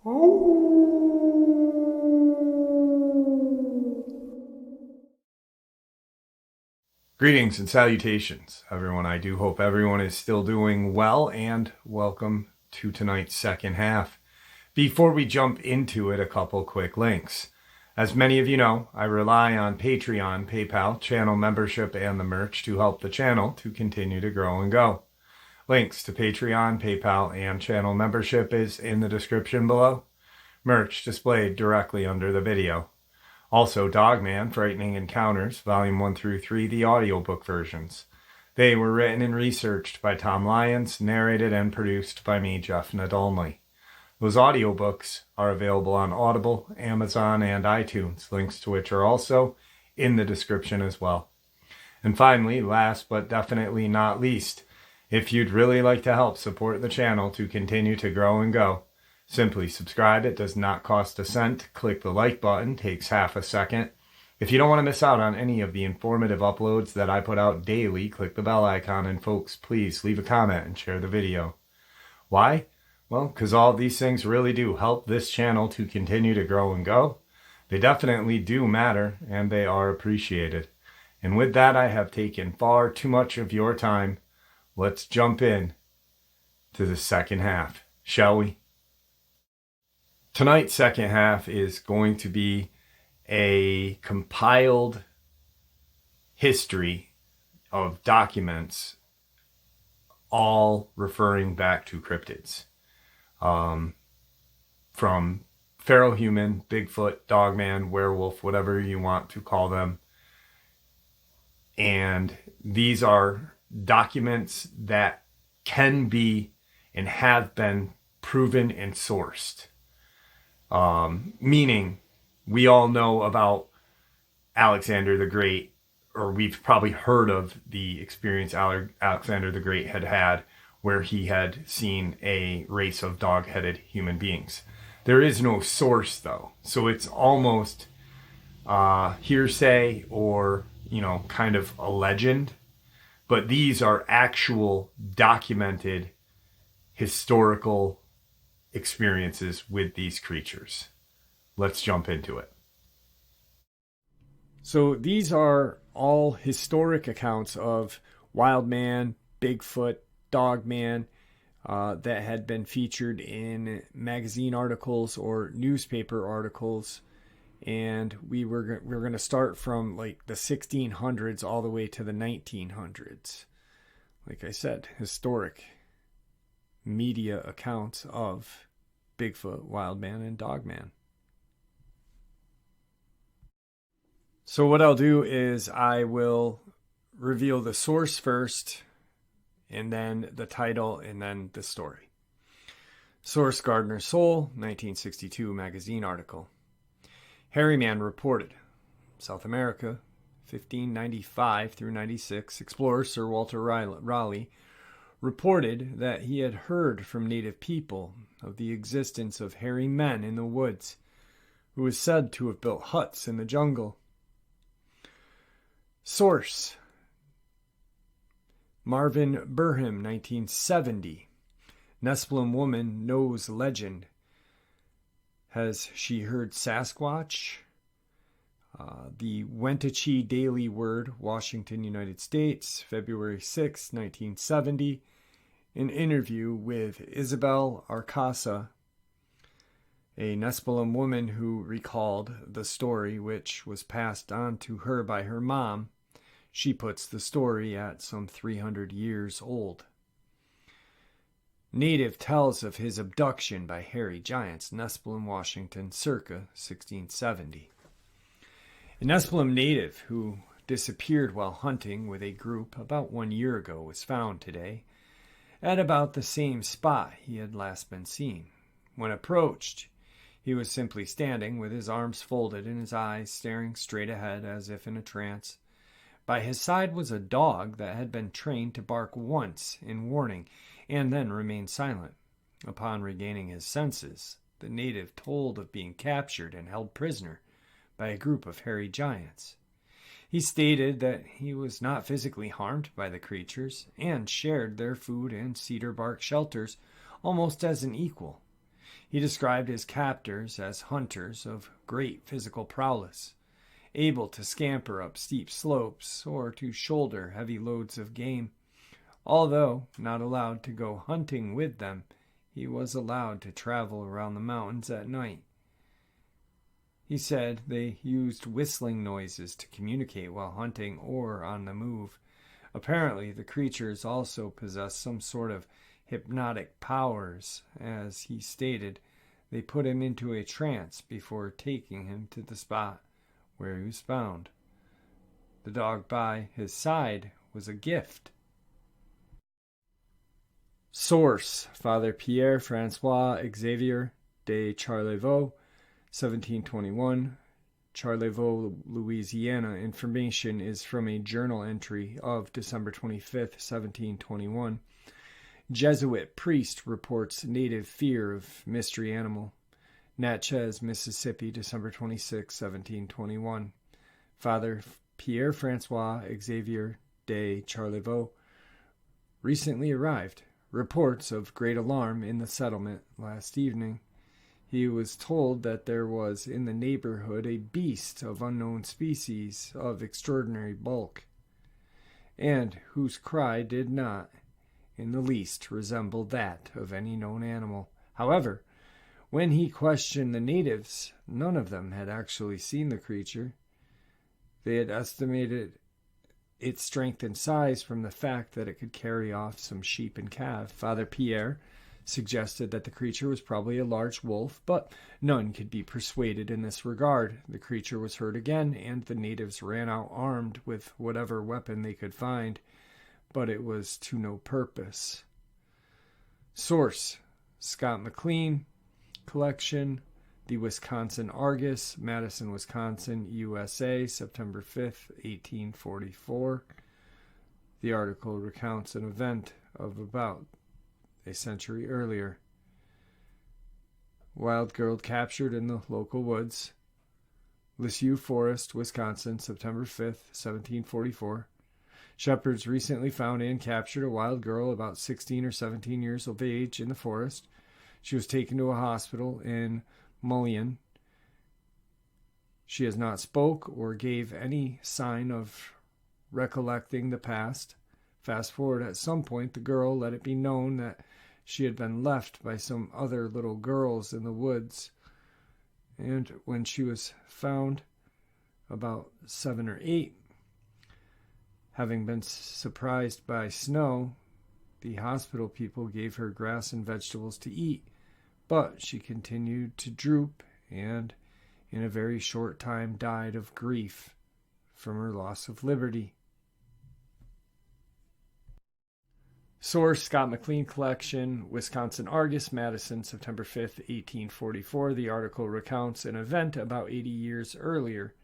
Greetings and salutations, everyone. I do hope everyone is still doing well, and welcome to tonight's second half. Before we jump into it, a couple quick links. As many of you know, I rely on Patreon, PayPal, channel membership, and the merch to help the channel to continue to grow and go. Links to Patreon, PayPal, and channel membership is in the description below. Merch displayed directly under the video. Also, Dogman, Frightening Encounters, Volume 1 through 3, the audiobook versions. They were written and researched by Tom Lyons, narrated and produced by me, Jeff Nadolny. Those audiobooks are available on Audible, Amazon, and iTunes, links to which are also in the description as well. And finally, last but definitely not least, if you'd really like to help support the channel to continue to grow and go, simply subscribe. It does not cost a cent. Click the like button. Takes half a second. If you don't want to miss out on any of the informative uploads that I put out daily, click the bell icon. And folks, please leave a comment and share the video. Why? Well, because all of these things really do help this channel to continue to grow and go. They definitely do matter, and they are appreciated. And with that, I have taken far too much of your time. Let's jump in to the second half, shall we? Tonight's second half is going to be a compiled history of documents, all referring back to cryptids. From feral human, Bigfoot, Dogman, werewolf, whatever you want to call them. And these are documents that can be and have been proven and sourced. Meaning we all know about Alexander the Great, or we've probably heard of the experience Alexander the Great had where he had seen a race of dog-headed human beings. There is no source though, so it's almost hearsay or, kind of a legend, but these are actual documented historical experiences with these creatures. Let's jump into it. So these are all historic accounts of wild man, Bigfoot, Dogman, that had been featured in magazine articles or newspaper articles, and we're going to start from like the 1600s all the way to the 1900s. Like I said, historic media accounts of Bigfoot, Wildman, and Dogman. So what I'll do is I will reveal the source first, and then the title, and then the story. Source: Gardner's Soul, 1962 magazine article. Hairy Man reported. South America, 1595 through 96. Explorer Sir Walter Raleigh reported that he had heard from native people of the existence of hairy men in the woods, who was said to have built huts in the jungle. Source: Marvin Burham, 1970. Nespelem woman knows legend. Has she heard Sasquatch? The Wenatchee Daily Word, Washington, United States, February 6, 1970. An interview with Isabel Arcasa, a Nespelem woman who recalled the story, which was passed on to her by her mom. She puts the story at some 300 years old. Native tells of his abduction by hairy giants, Nespelem, Washington, circa 1670. A Nespelem native who disappeared while hunting with a group about 1 year ago was found today at about the same spot he had last been seen. When approached, he was simply standing with his arms folded and his eyes staring straight ahead as if in a trance. By his side was a dog that had been trained to bark once in warning and then remain silent. Upon regaining his senses, the native told of being captured and held prisoner by a group of hairy giants. He stated that he was not physically harmed by the creatures and shared their food and cedar bark shelters almost as an equal. He described his captors as hunters of great physical prowess, able to scamper up steep slopes or to shoulder heavy loads of game. Although not allowed to go hunting with them, he was allowed to travel around the mountains at night. He said they used whistling noises to communicate while hunting or on the move. Apparently, the creatures also possessed some sort of hypnotic powers. As he stated, they put him into a trance before taking him to the spot where he was found. The dog by his side was a gift. Source: Father Pierre Francois Xavier de Charlevoix, 1721, Charlevoix, Louisiana. Information is from a journal entry of December 25th, 1721. Jesuit priest reports native fear of mystery animal. Natchez, Mississippi, December 26, 1721. Father Pierre Francois Xavier de Charlevoix recently arrived. Reports of great alarm in the settlement last evening. He was told that there was in the neighborhood a beast of unknown species of extraordinary bulk, and whose cry did not in the least resemble that of any known animal. However, when he questioned the natives, none of them had actually seen the creature. They had estimated its strength and size from the fact that it could carry off some sheep and calves. Father Pierre suggested that the creature was probably a large wolf, but none could be persuaded in this regard. The creature was heard again, and the natives ran out armed with whatever weapon they could find, but it was to no purpose. Source: Scott McLean Collection, The Wisconsin Argus, Madison, Wisconsin, USA, September 5th, 1844. The article recounts an event of about a century earlier. Wild girl captured in the local woods. Lisieux Forest, Wisconsin, September 5th, 1744. Shepherds recently found and captured a wild girl about 16 or 17 years of age in the forest. She was taken to a hospital in Mullion. She has not spoke or gave any sign of recollecting the past. Fast forward, at some point, the girl let it be known that she had been left by some other little girls in the woods. And when she was found, about 7 or 8, having been surprised by snow, the hospital people gave her grass and vegetables to eat, but she continued to droop and in a very short time died of grief from her loss of liberty. Source: Scott McLean Collection, Wisconsin Argus, Madison, September 5th, 1844. The article recounts an event about 80 years earlier.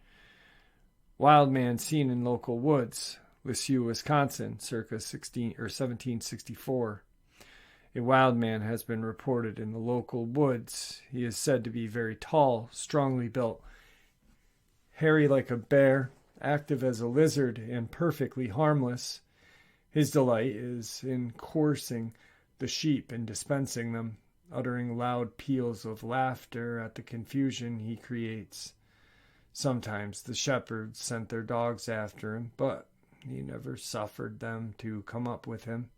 Wild man seen in local woods, Lisieux, Wisconsin, circa 1764. A wild man has been reported in the local woods. He is said to be very tall, strongly built, hairy like a bear, active as a lizard, and perfectly harmless. His delight is in coursing the sheep and dispensing them, uttering loud peals of laughter at the confusion he creates. Sometimes the shepherds sent their dogs after him, but he never suffered them to come up with him.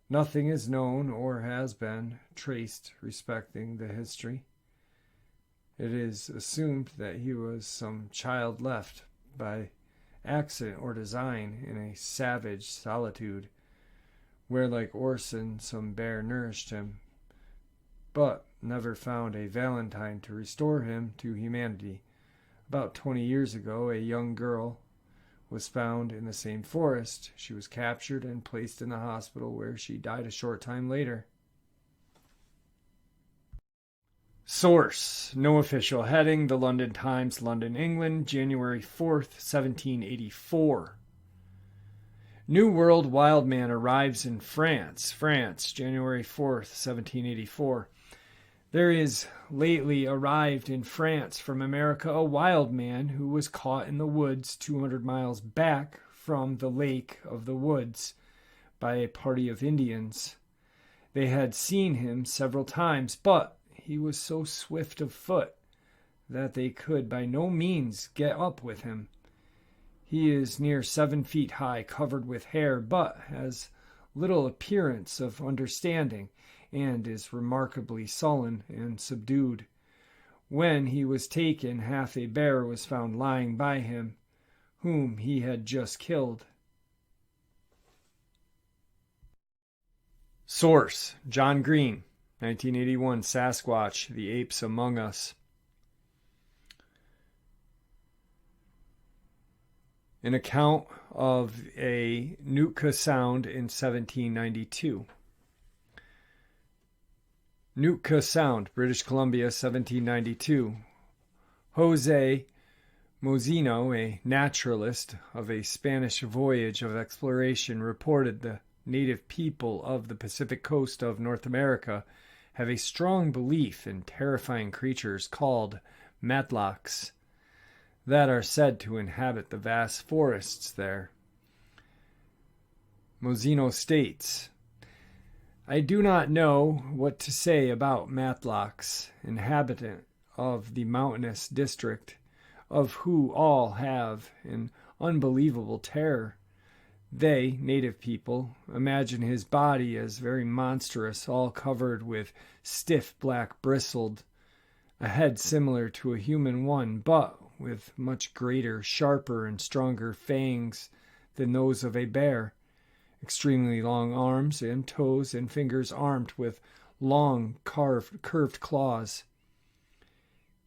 Nothing is known or has been traced respecting the history. It is assumed that he was some child left by accident or design in a savage solitude, where like Orson some bear nourished him, but never found a Valentine to restore him to humanity. About 20 years ago, a young girl was found in the same forest. She was captured and placed in the hospital, where she died a short time later. Source: no official heading. The London Times, London, England, January 4th, 1784. New World wild man arrives in France. France, January 4th, 1784. There is lately arrived in France from America a wild man who was caught in the woods 200 miles back from the Lake of the Woods by a party of Indians. They had seen him several times, but he was so swift of foot that they could by no means get up with him. He is near 7 feet high, covered with hair, but has little appearance of understanding, and is remarkably sullen and subdued. When he was taken, half a bear was found lying by him, whom he had just killed. Source: John Green, 1981, Sasquatch, The Apes Among Us. An account of a Nootka Sound in 1792. Nootka Sound, British Columbia, 1792. Jose Mozino, a naturalist of a Spanish voyage of exploration, reported the native people of the Pacific coast of North America have a strong belief in terrifying creatures called matlocks that are said to inhabit the vast forests there. Mozino states, I do not know what to say about matlocks, inhabitant of the mountainous district, of who all have an unbelievable terror. They, native people, imagine his body as very monstrous, all covered with stiff black bristled, a head similar to a human one, but with much greater, sharper, and stronger fangs than those of a bear, extremely long arms and toes and fingers armed with long, curved claws.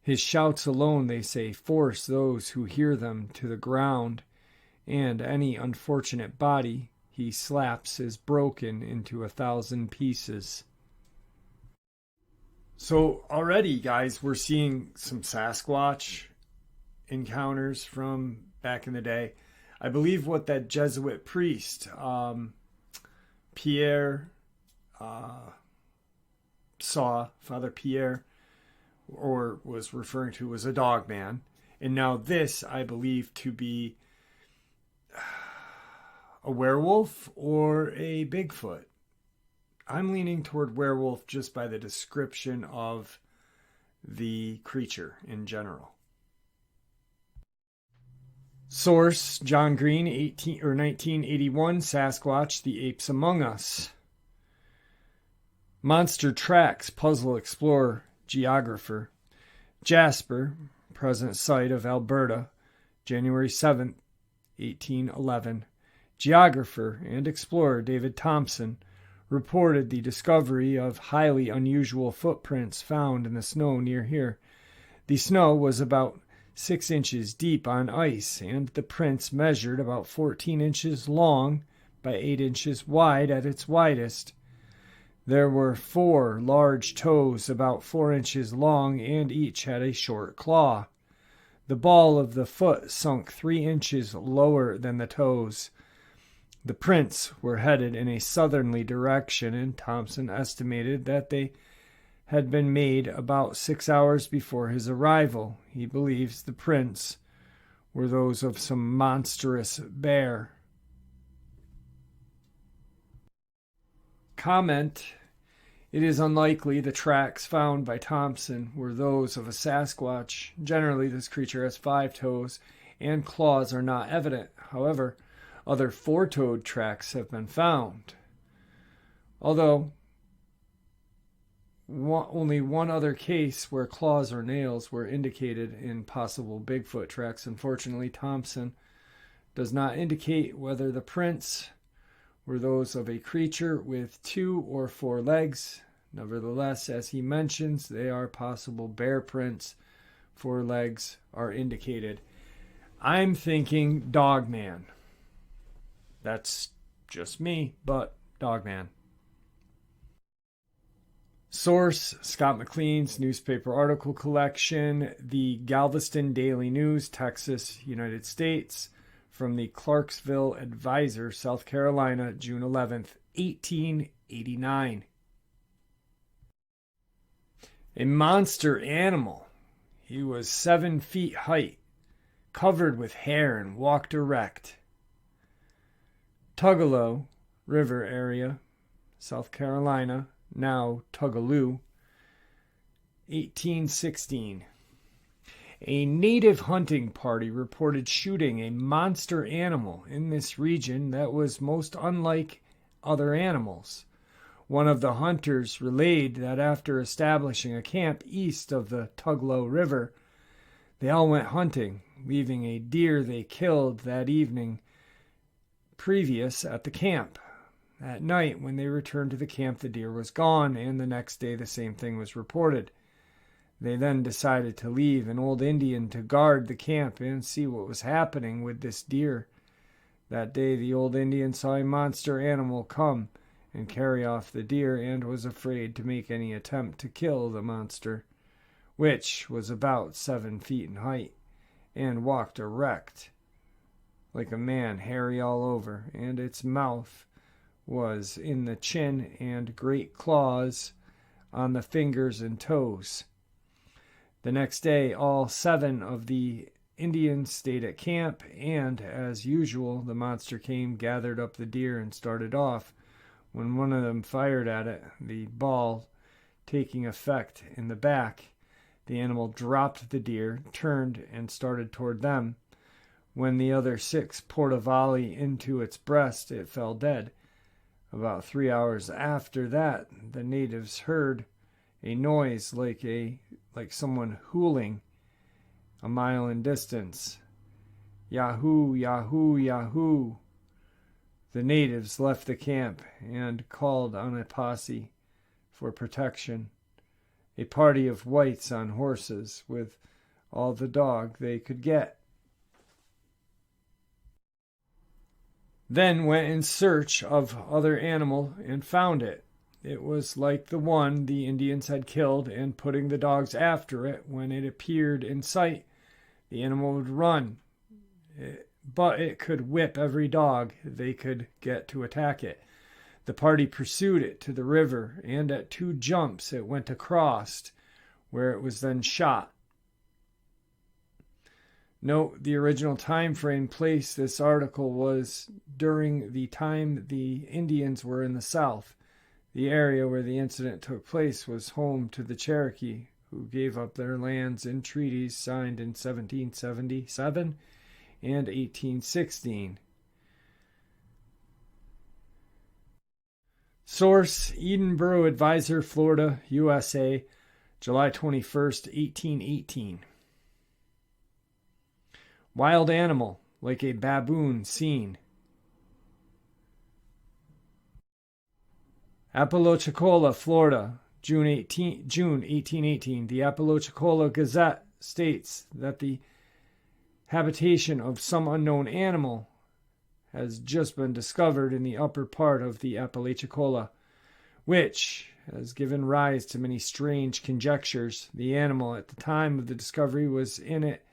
His shouts alone, they say, force those who hear them to the ground, and any unfortunate body he slaps is broken into 1,000 pieces. So already, guys, we're seeing some Sasquatch encounters from back in the day. I believe what that Jesuit priest, Pierre, saw, Father Pierre, or was referring to, was a Dogman. And now this, I believe, to be a werewolf or a Bigfoot. I'm leaning toward werewolf just by the description of the creature in general. Source: John Green, 1981, Sasquatch, The Apes Among Us. Monster Tracks, Puzzle Explorer, Geographer. Jasper, present site of Alberta, January 7th, 1811. Geographer and explorer David Thompson reported the discovery of highly unusual footprints found in the snow near here. The snow was about 6 inches deep on ice, and the prints measured about 14 inches long by 8 inches wide at its widest. There were 4 large toes about 4 inches long, and each had a short claw. The ball of the foot sunk 3 inches lower than the toes. The prints were headed in a southerly direction, and Thompson estimated that they had been made about 6 hours before his arrival. He believes the prints were those of some monstrous bear. Comment: it is unlikely the tracks found by Thompson were those of a Sasquatch. Generally, this creature has 5 toes, and claws are not evident. However, other 4-toed tracks have been found. Although only one other case where claws or nails were indicated in possible Bigfoot tracks. Unfortunately, Thompson does not indicate whether the prints were those of a creature with 2 or 4 legs. Nevertheless, as he mentions, they are possible bear prints. 4 legs are indicated. I'm thinking Dogman. That's just me, but Dogman. Source: Scott McLean's newspaper article collection, the Galveston Daily News, Texas, United States, from the Clarksville Advisor, South Carolina, June 11th, 1889. A monster animal. He was 7 feet height, covered with hair, and walked erect. Tugaloo River area, South Carolina, now Tugaloo. 1816. A native hunting party reported shooting a monster animal in this region that was most unlike other animals. One of the hunters relayed that after establishing a camp east of the Tuglow River, they all went hunting, leaving a deer they killed that evening previous at the camp. At night, when they returned to the camp, the deer was gone, and the next day the same thing was reported. They then decided to leave an old Indian to guard the camp and see what was happening with this deer. That day the old Indian saw a monster animal come and carry off the deer and was afraid to make any attempt to kill the monster, which was about 7 feet in height, and walked erect, like a man, hairy all over, and its mouth was in the chin and great claws on the fingers and toes. The next day, all 7 of the Indians stayed at camp, and, as usual, the monster came, gathered up the deer, and started off. When one of them fired at it, the ball taking effect in the back, the animal dropped the deer, turned, and started toward them. When the other 6 poured a volley into its breast, it fell dead. About 3 hours after that, the natives heard a noise like someone hooling a mile in distance. Yahoo, yahoo, yahoo. The natives left the camp and called on a posse for protection. A party of whites on horses with all the dog they could get. Then went in search of other animal and found it. It was like the one the Indians had killed, and putting the dogs after it, when it appeared in sight, the animal would run, but it could whip every dog they could get to attack it. The party pursued it to the river, and at 2 jumps it went across, where it was then shot. Note the original time frame place this article was during the time the Indians were in the South. The area where the incident took place was home to the Cherokee, who gave up their lands in treaties signed in 1777 and 1816. Source: Edinburgh Advisor, Florida, USA, July 21st, 1818. Wild animal, like a baboon seen. Apalachicola, Florida, June 1818. The Apalachicola Gazette states that the habitation of some unknown animal has just been discovered in the upper part of the Apalachicola, which has given rise to many strange conjectures. The animal at the time of the discovery was in it,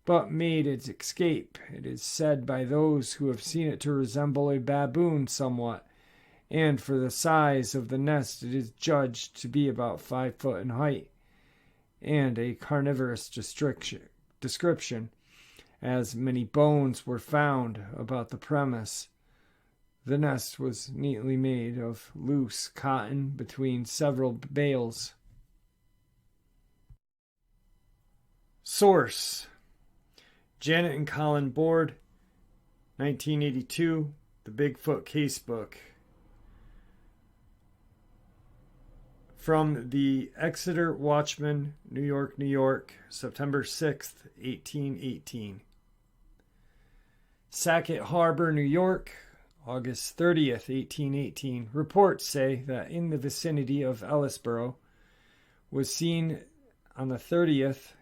but made its escape. It is said by those who have seen it to resemble a baboon somewhat, and for the size of the nest it is judged to be about 5 foot in height, and a carnivorous description, as many bones were found about the premise. The nest was neatly made of loose cotton between several bales. Source: Janet and Colin Board, 1982, The Bigfoot Casebook. From the Exeter Watchman, New York, New York, September 6th, 1818. Sackett Harbor, New York, August 30th, 1818. Reports say that in the vicinity of Ellisboro was seen on the 30th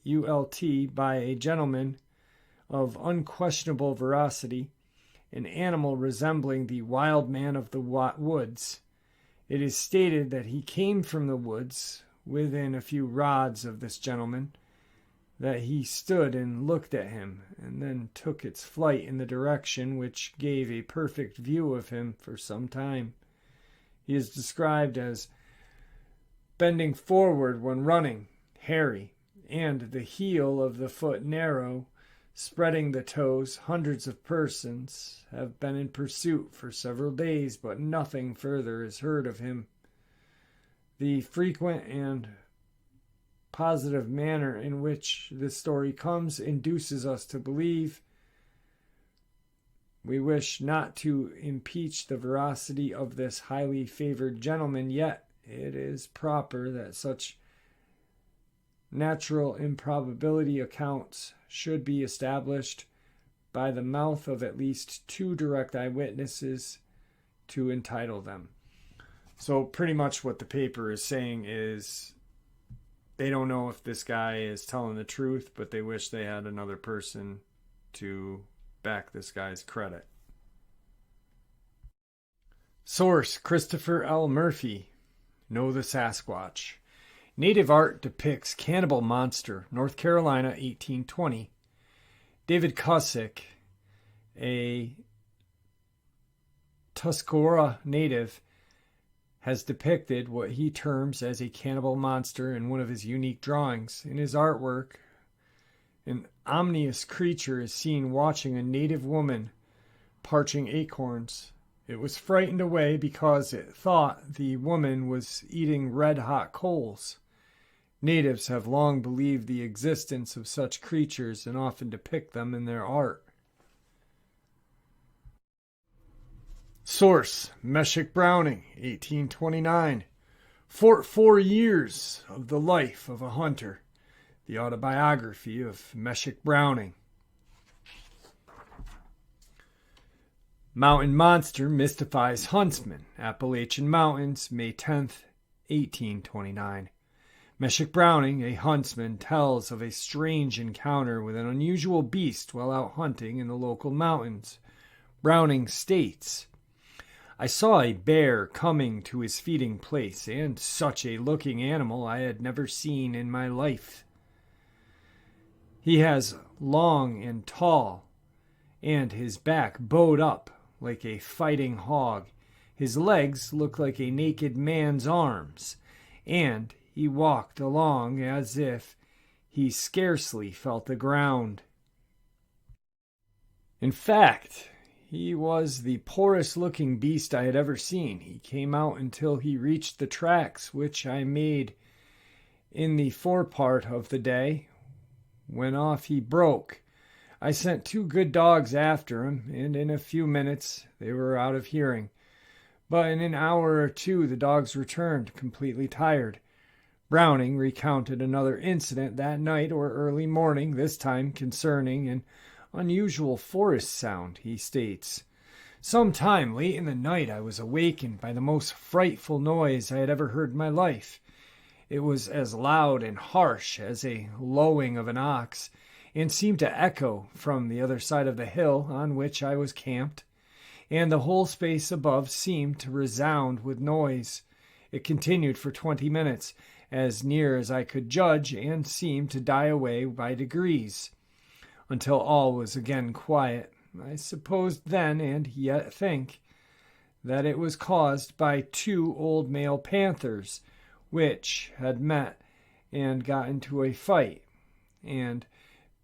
ULT by a gentleman of unquestionable veracity, an animal resembling the wild man of the woods. It is stated that he came from the woods within a few rods of this gentleman, that he stood and looked at him, and then took its flight in the direction which gave a perfect view of him for some time. He is described as bending forward when running, hairy, and the heel of the foot narrow, spreading the toes. Hundreds of persons have been in pursuit for several days, but nothing further is heard of him. The frequent and positive manner in which this story comes induces us to believe. We wish not to impeach the veracity of this highly favored gentleman, yet it is proper that such natural improbability accounts should be established by the mouth of at least 2 direct eyewitnesses to entitle them. So pretty much what the paper is saying is they don't know if this guy is telling the truth, but they wish they had another person to back this guy's credit. Source: Christopher L. Murphy, Know the Sasquatch. Native art depicts cannibal monster, North Carolina, 1820. David Cusick, a Tuscarora native, has depicted what he terms as a cannibal monster in one of his unique drawings. In his artwork, an ominous creature is seen watching a native woman parching acorns. It was frightened away because it thought the woman was eating red-hot coals. Natives have long believed the existence of such creatures and often depict them in their art. Source: Meshach Browning, 1829. 4 years of the life of a hunter. The autobiography of Meshach Browning. Mountain monster mystifies huntsman. Appalachian Mountains, May 10th, 1829. Meshach Browning, a huntsman, tells of a strange encounter with an unusual beast while out hunting in the local mountains. Browning states, "I saw a bear coming to his feeding place, and such a looking animal I had never seen in my life. He has long and tall, and his back bowed up like a fighting hog. His legs looked like a naked man's arms, and he walked along as if he scarcely felt the ground. In fact, he was the poorest-looking beast I had ever seen. He came out until he reached the tracks which I made in the forepart of the day, when off he broke. I sent 2 good dogs after him, and in a few minutes they were out of hearing. But in an hour or 2 the dogs returned, completely tired." Browning recounted another incident that night or early morning, this time concerning an unusual forest sound. He states, "Some time late in the night I was awakened by the most frightful noise I had ever heard in my life. It was as loud and harsh as a lowing of an ox, and seemed to echo from the other side of the hill on which I was camped, and the whole space above seemed to resound with noise. It continued for 20 minutes, as near as I could judge, and seemed to die away by degrees, until all was again quiet. I supposed then, and yet think, that it was caused by 2 old male panthers, which had met and got into a fight, and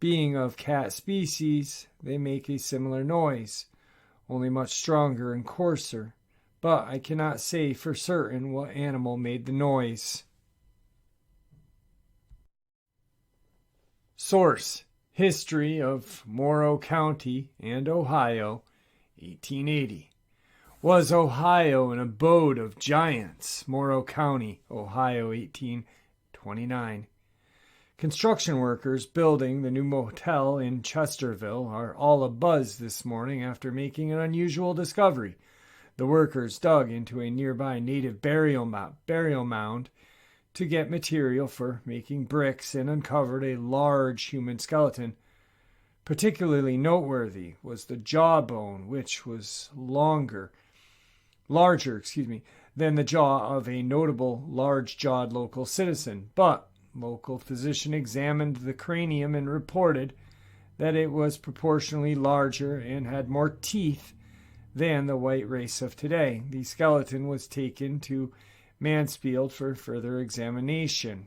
being of cat species, they make a similar noise, only much stronger and coarser, but I cannot say for certain what animal made the noise." Source: History of Morrow County and Ohio, 1880. Was Ohio an abode of giants? Morrow County, Ohio, 1829. Construction workers building the new motel in Chesterville are all abuzz this morning after making an unusual discovery. The workers dug into a nearby native burial mound to get material for making bricks and uncovered a large human skeleton. Particularly noteworthy was the jawbone, which was larger than the jaw of a notable large-jawed local citizen, but local physician examined the cranium and reported that it was proportionally larger and had more teeth than the white race of today. The skeleton was taken to Mansfield for further examination.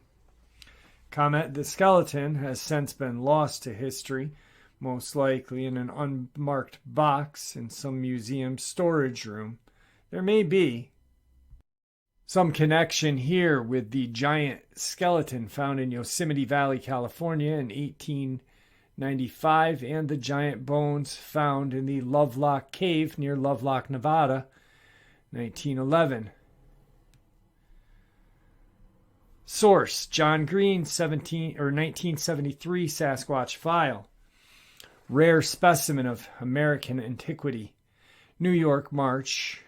Comment: the skeleton has since been lost to history, most likely in an unmarked box in some museum storage room. There may be Some connection here with the giant skeleton found in Yosemite Valley, California in 1895 and the giant bones found in the Lovelock Cave near Lovelock, Nevada, 1911. Source: John Green, 1973 Sasquatch file. Rare specimen of American antiquity. New York, March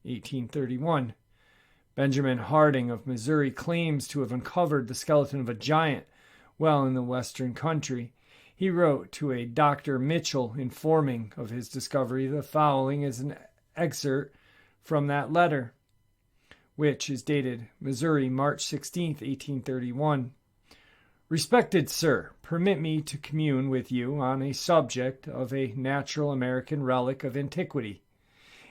1831. Benjamin Harding of Missouri claims to have uncovered the skeleton of a giant well in the western country. He wrote to a Dr. Mitchell informing of his discovery. The following is an excerpt from that letter, which is dated Missouri, March 16, 1831. Respected Sir, permit me to commune with you on a subject of a natural American relic of antiquity.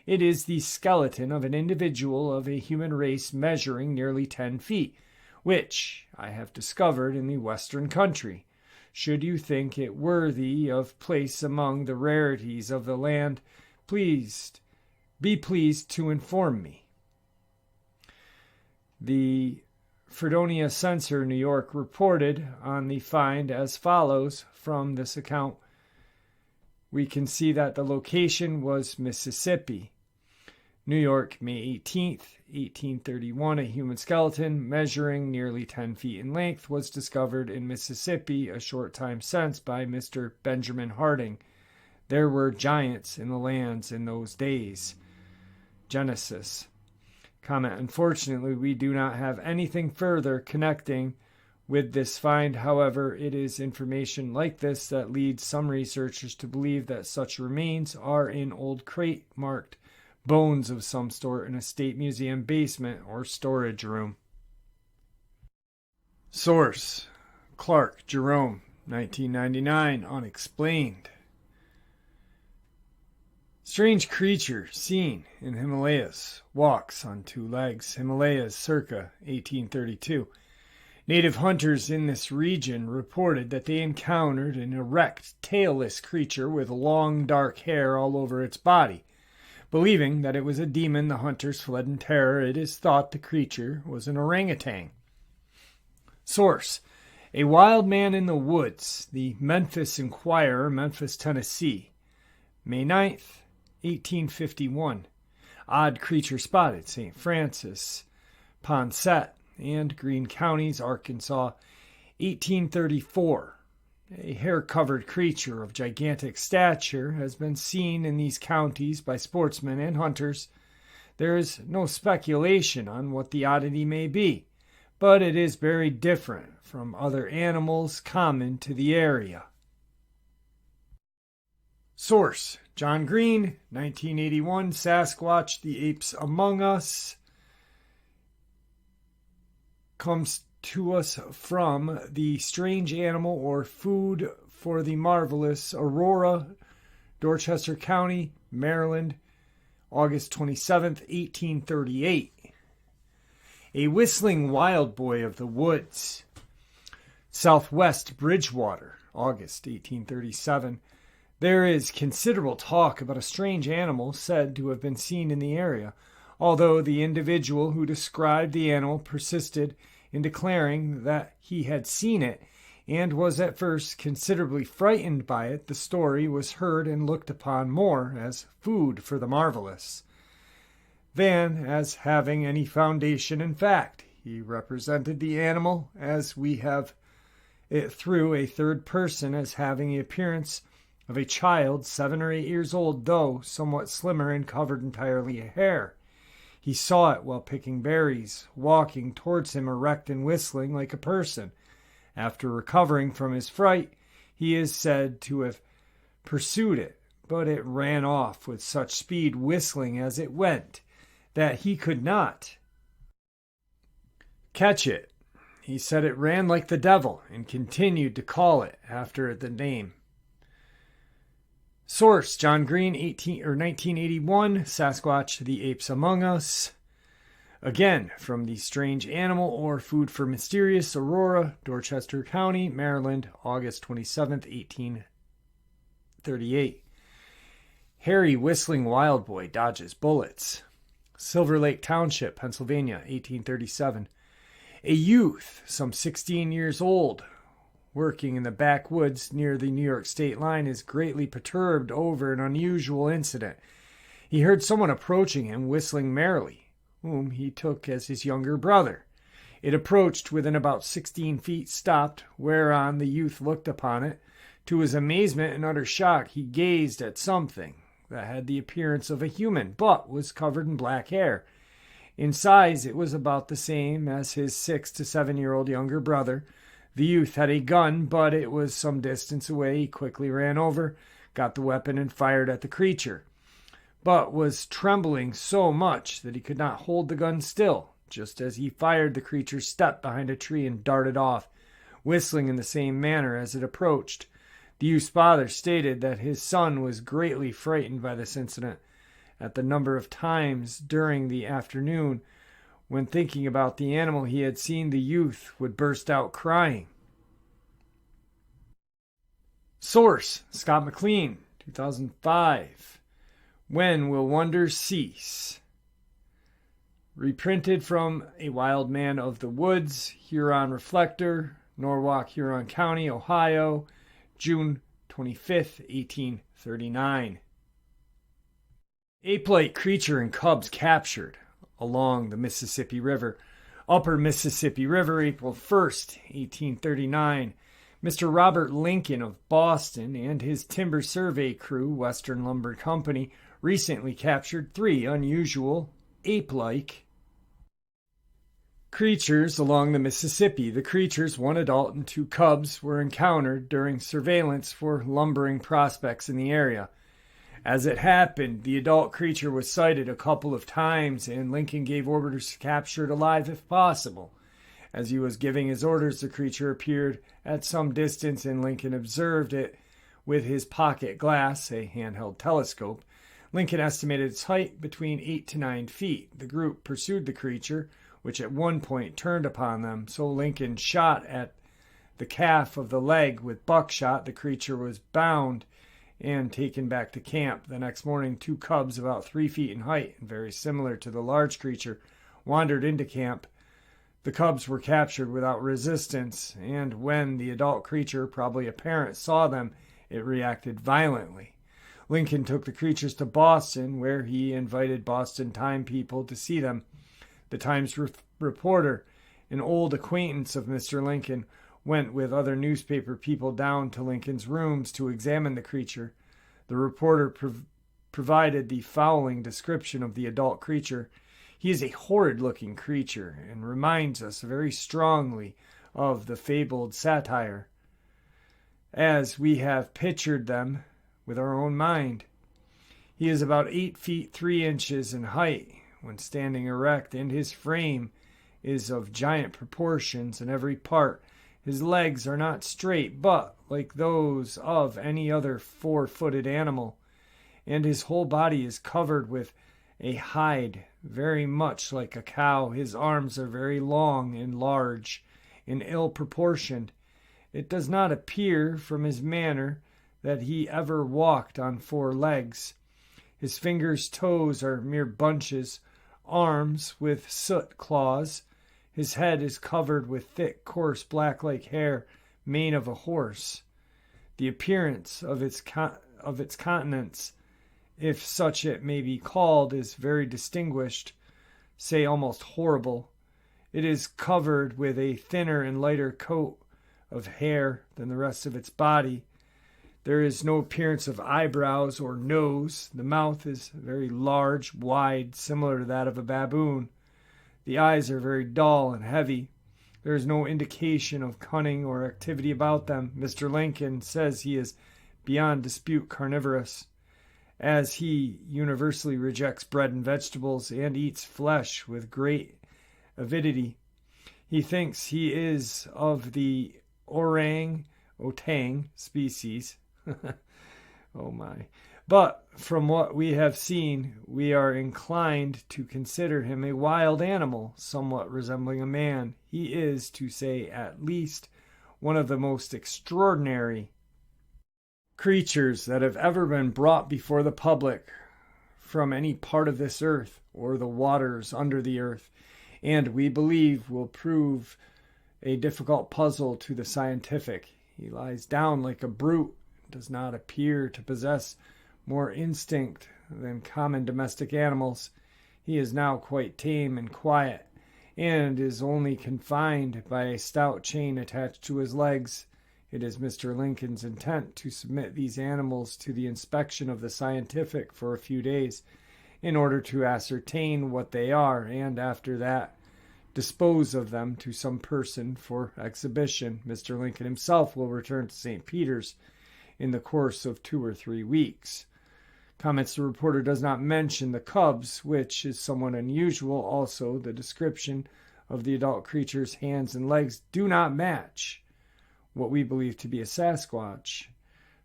It is the skeleton of an individual of a human race measuring nearly 10 feet, which I have discovered in the western country. Should you think it worthy of place among the rarities of the land, be pleased to inform me. The Fredonia Censor, New York, reported on the find as follows from this account. We can see that the location was Mississippi. New York, May 18th, 1831, a human skeleton measuring nearly 10 feet in length was discovered in Mississippi a short time since by Mr. Benjamin Harding. There were giants in the lands in those days. Genesis. Comment: unfortunately, we do not have anything further connecting with this find. However, it is information like this that leads some researchers to believe that such remains are in old crate marked bones of some sort in a state museum basement or storage room. Source: Clark, Jerome, 1999, Unexplained. Strange creature seen in Himalayas. Walks on two legs. Himalayas, circa 1832. Native hunters in this region reported that they encountered an erect, tailless creature with long, dark hair all over its body. Believing that it was a demon, the hunters fled in terror. It is thought the creature was an orangutan. Source: A Wild Man in the Woods. The Memphis Inquirer, Memphis, Tennessee. May 9th, 1851. Odd creature spotted. St. Francis, Poinsett, and Greene Counties, Arkansas. 1834. A hair-covered creature of gigantic stature has been seen in these counties by sportsmen and hunters. There is no speculation on what the oddity may be, but it is very different from other animals common to the area. Source: John Green, 1981, Sasquatch, The Apes Among Us. Comes to us from The Strange Animal or Food for the Marvelous, Aurora, Dorchester County, Maryland, August 27th, 1838. A Whistling Wild Boy of the Woods, Southwest Bridgewater, August 1837. There is considerable talk about a strange animal said to have been seen in the area, although the individual who described the animal persisted in declaring that he had seen it and was at first considerably frightened by it. The story was heard and looked upon more as food for the marvelous than as having any foundation in fact. He represented the animal, as we have it through a third person, as having the appearance of a child 7 or 8 years old, though somewhat slimmer and covered entirely in hair. He saw it while picking berries, walking towards him erect and whistling like a person. After recovering from his fright, he is said to have pursued it, but it ran off with such speed, whistling as it went, that he could not catch it. He said it ran like the devil and continued to call it after the name. Source: John Green, 1981, Sasquatch, The Apes Among Us. Again, from The Strange Animal or Food for Mysterious, Aurora, Dorchester County, Maryland, August 27th, 1838. Hairy Whistling Wild Boy dodges bullets. Silver Lake Township, Pennsylvania, 1837. A youth, some 16 years old, working in the backwoods near the New York state line, is greatly perturbed over an unusual incident. He heard someone approaching him whistling merrily, whom he took as his younger brother. It approached within about 16 feet, stopped, whereon the youth looked upon it. To his amazement and utter shock, he gazed at something that had the appearance of a human, but was covered in black hair. In size, it was about the same as his 6 to 7-year-old younger brother. The youth had a gun, but it was some distance away. He quickly ran over, got the weapon, and fired at the creature, but was trembling so much that he could not hold the gun still. Just as he fired, the creature stepped behind a tree and darted off, whistling in the same manner as it approached. The youth's father stated that his son was greatly frightened by this incident. At the number of times during the afternoon when thinking about the animal he had seen, the youth would burst out crying. Source: Scott McLean, 2005. When Will Wonders Cease? Reprinted from A Wild Man of the Woods, Huron Reflector, Norwalk, Huron County, Ohio, June 25th, 1839. Ape-like creature and cubs captured along the Mississippi River. Upper Mississippi River, April 1st, 1839. Mr. Robert Lincoln of Boston and his timber survey crew, Western Lumber Company, recently captured 3 unusual ape-like creatures along the Mississippi. The creatures, 1 adult and 2 cubs, were encountered during surveillance for lumbering prospects in the area. As it happened, the adult creature was sighted a couple of times, and Lincoln gave orders to capture it alive if possible. As he was giving his orders, the creature appeared at some distance, and Lincoln observed it with his pocket glass, a handheld telescope. Lincoln estimated its height between 8 to 9 feet. The group pursued the creature, which at one point turned upon them, so Lincoln shot at the calf of the leg with buckshot. The creature was bound and taken back to camp. The next morning, 2 cubs about 3 feet in height and very similar to the large creature wandered into camp. The cubs were captured without resistance, and when the adult creature, probably a parent, saw them, it reacted violently. Lincoln took the creatures to Boston, where he invited Boston Time people to see them. The Times reporter, an old acquaintance of Mr. Lincoln, went with other newspaper people down to Lincoln's rooms to examine the creature. The reporter provided the following description of the adult creature. He is a horrid-looking creature and reminds us very strongly of the fabled satyr, as we have pictured them with our own mind. He is about 8 feet 3 inches in height when standing erect, and his frame is of giant proportions in every part. His legs are not straight, but like those of any other 4-footed animal, and his whole body is covered with a hide very much like a cow. His arms are very long and large and ill-proportioned. It does not appear from his manner that he ever walked on 4 legs. His fingers' toes are mere bunches, arms with soot claws. His head is covered with thick, coarse, black-like hair, mane of a horse. The appearance of its countenance, if such it may be called, is very distinguished, say almost horrible. It is covered with a thinner and lighter coat of hair than the rest of its body. There is no appearance of eyebrows or nose. The mouth is very large, wide, similar to that of a baboon. The eyes are very dull and heavy. There is no indication of cunning or activity about them. Mr. Lincoln says he is beyond dispute carnivorous, as he universally rejects bread and vegetables and eats flesh with great avidity. He thinks he is of the orang-outang species. Oh my. But from what we have seen, we are inclined to consider him a wild animal, somewhat resembling a man. He is, to say at least, one of the most extraordinary creatures that have ever been brought before the public. from any part of this earth or the waters under the earth, and we believe will prove a difficult puzzle to the scientific. He lies down like a brute, does not appear to possess more instinct than common domestic animals. He is now quite tame and quiet, and is only confined by a stout chain attached to his legs. It is Mr. Lincoln's intent to submit these animals to the inspection of the scientific for a few days, in order to ascertain what they are, and after that dispose of them to some person for exhibition. Mr. Lincoln himself will return to St. Peter's in the course of 2 or 3 weeks. Comments the reporter does not mention the cubs, which is somewhat unusual. Also, the description of the adult creature's hands and legs do not match what we believe to be a Sasquatch.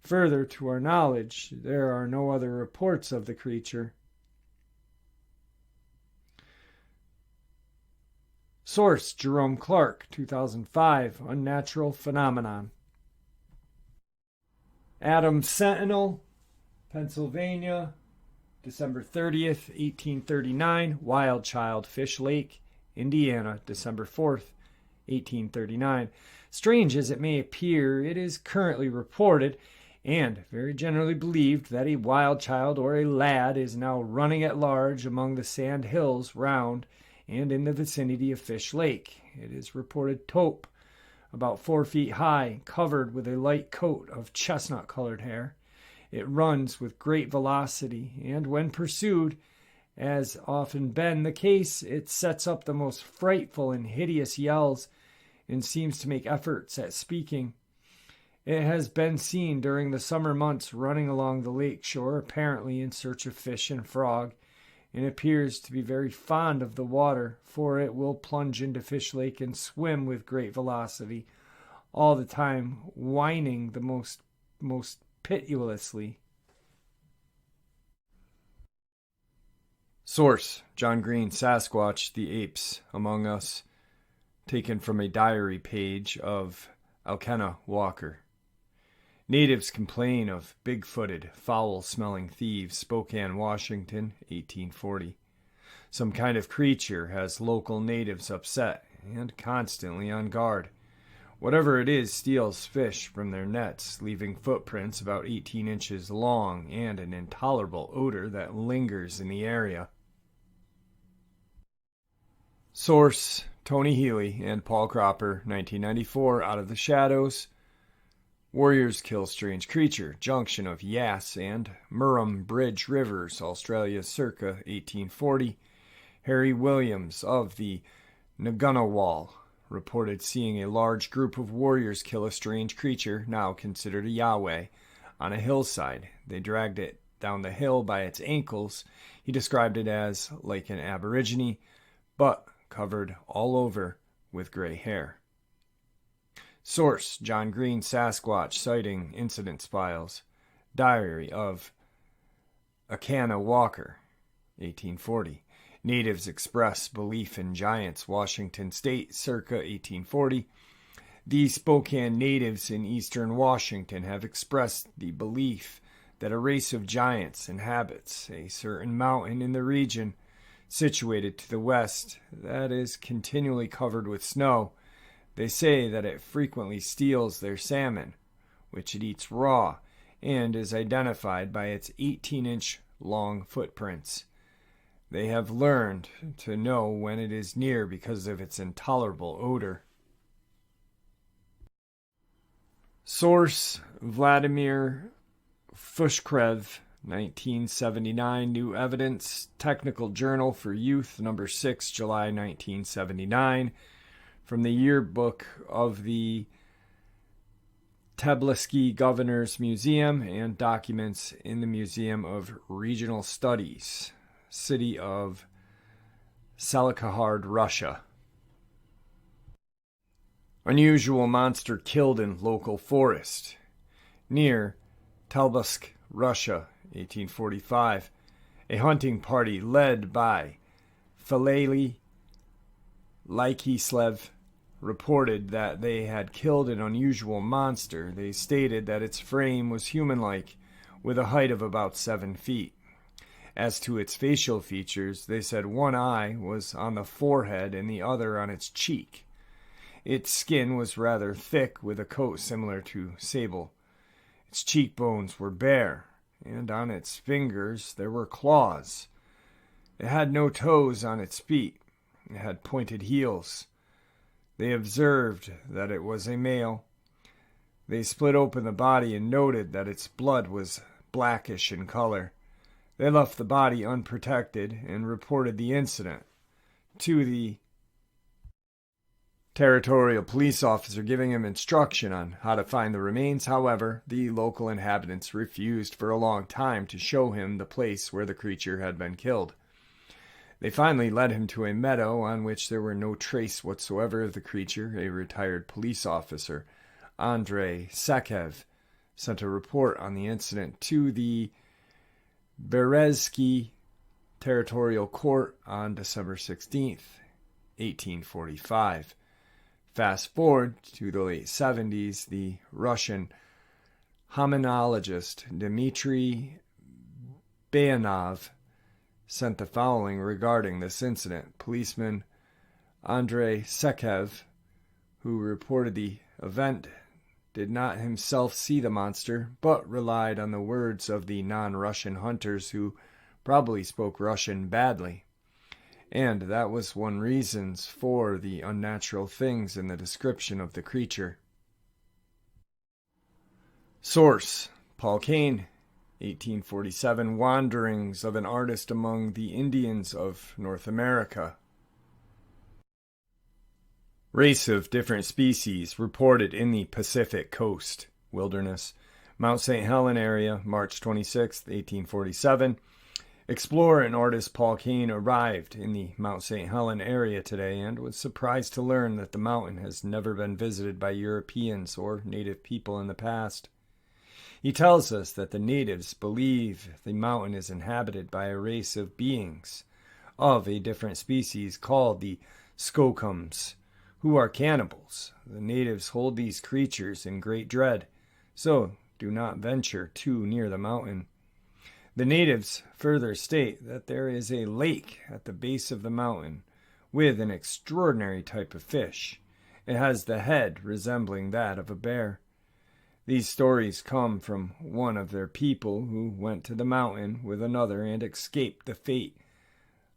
Further, to our knowledge, there are no other reports of the creature. Source: Jerome Clark, 2005, Unnatural Phenomenon. Adams Sentinel, Pennsylvania, December 30th, 1839. Wild Child, Fish Lake, Indiana, December 4th, 1839. Strange as it may appear, it is currently reported and very generally believed that a wild child or a lad is now running at large among the sand hills round and in the vicinity of Fish Lake. It is reported taupe, about 4 feet high, covered with a light coat of chestnut-colored hair. It runs with great velocity, and when pursued, as often been the case, it sets up the most frightful and hideous yells and seems to make efforts at speaking. It has been seen during the summer months running along the lake shore, apparently in search of fish and frog, and appears to be very fond of the water, for it will plunge into Fish Lake and swim with great velocity, all the time whining the most piteously. Source: John Green, Sasquatch, The Apes Among Us, taken from a diary page of Elkanah Walker. Natives complain of big-footed, foul-smelling thieves, Spokane, Washington, 1840. Some kind of creature has local natives upset and constantly on guard. Whatever it is steals fish from their nets, leaving footprints about 18 inches long and an intolerable odor that lingers in the area. Source: Tony Healy and Paul Cropper, 1994, Out of the Shadows. Warriors kill strange creature, junction of Yass and Murrum Bridge Rivers, Australia, circa 1840. Harry Williams of the Ngunnawal reported seeing a large group of warriors kill a strange creature, now considered a Yahweh, on a hillside. They dragged it down the hill by its ankles. He described it as like an aborigine, but covered all over with gray hair. Source: John Green, Sasquatch, citing incidents files. Diary of Elkanah Walker, 1840. Natives express belief in giants, Washington State, circa 1840. The Spokane natives in eastern Washington have expressed the belief that a race of giants inhabits a certain mountain in the region situated to the west that is continually covered with snow. They say that it frequently steals their salmon, which it eats raw, and is identified by its 18-inch long footprints. They have learned to know when it is near because of its intolerable odor. Source: Vladimir Fushkrev, 1979, New Evidence, Technical Journal for Youth, number 6, July 1979, from the yearbook of the Tbilisi Governor's Museum and documents in the Museum of Regional Studies, city of Salikahard, Russia. Unusual monster killed in local forest. Near Tbilisi, Russia, 1845. A hunting party led by Faleli Laikislev reported that they had killed an unusual monster. They stated that its frame was human-like, with a height of about 7 feet. As to its facial features, they said one eye was on the forehead and the other on its cheek. Its skin was rather thick with a coat similar to sable. Its cheekbones were bare, and on its fingers there were claws. It had no toes on its feet. It had pointed heels. They observed that it was a male. They split open the body and noted that its blood was blackish in color. They left the body unprotected and reported the incident to the territorial police officer, giving him instruction on how to find the remains. However, the local inhabitants refused for a long time to show him the place where the creature had been killed. They finally led him to a meadow on which there were no trace whatsoever of the creature. A retired police officer, Andrei Sekhev, sent a report on the incident to the Berezky Territorial Court on December 16th, 1845. Fast forward to the late 70s, the Russian hominologist Dmitry Bayanov sent the following regarding this incident. Policeman Andrei Sekhev, who reported the event, did not himself see the monster, but relied on the words of the non-Russian hunters who probably spoke Russian badly. And that was one reason for the unnatural things in the description of the creature. Source: Paul Kane, 1847, Wanderings of an Artist Among the Indians of North America. Race of different species reported in the Pacific Coast Wilderness, Mount St. Helens area, March 26, 1847. Explorer and artist Paul Kane arrived in the Mount St. Helens area today and was surprised to learn that the mountain has never been visited by Europeans or native people in the past. He tells us that the natives believe the mountain is inhabited by a race of beings of a different species called the Skokums, who are cannibals. The natives hold these creatures in great dread, so do not venture too near the mountain. The natives further state that there is a lake at the base of the mountain with an extraordinary type of fish. It has the head resembling that of a bear. These stories come from one of their people who went to the mountain with another and escaped the fate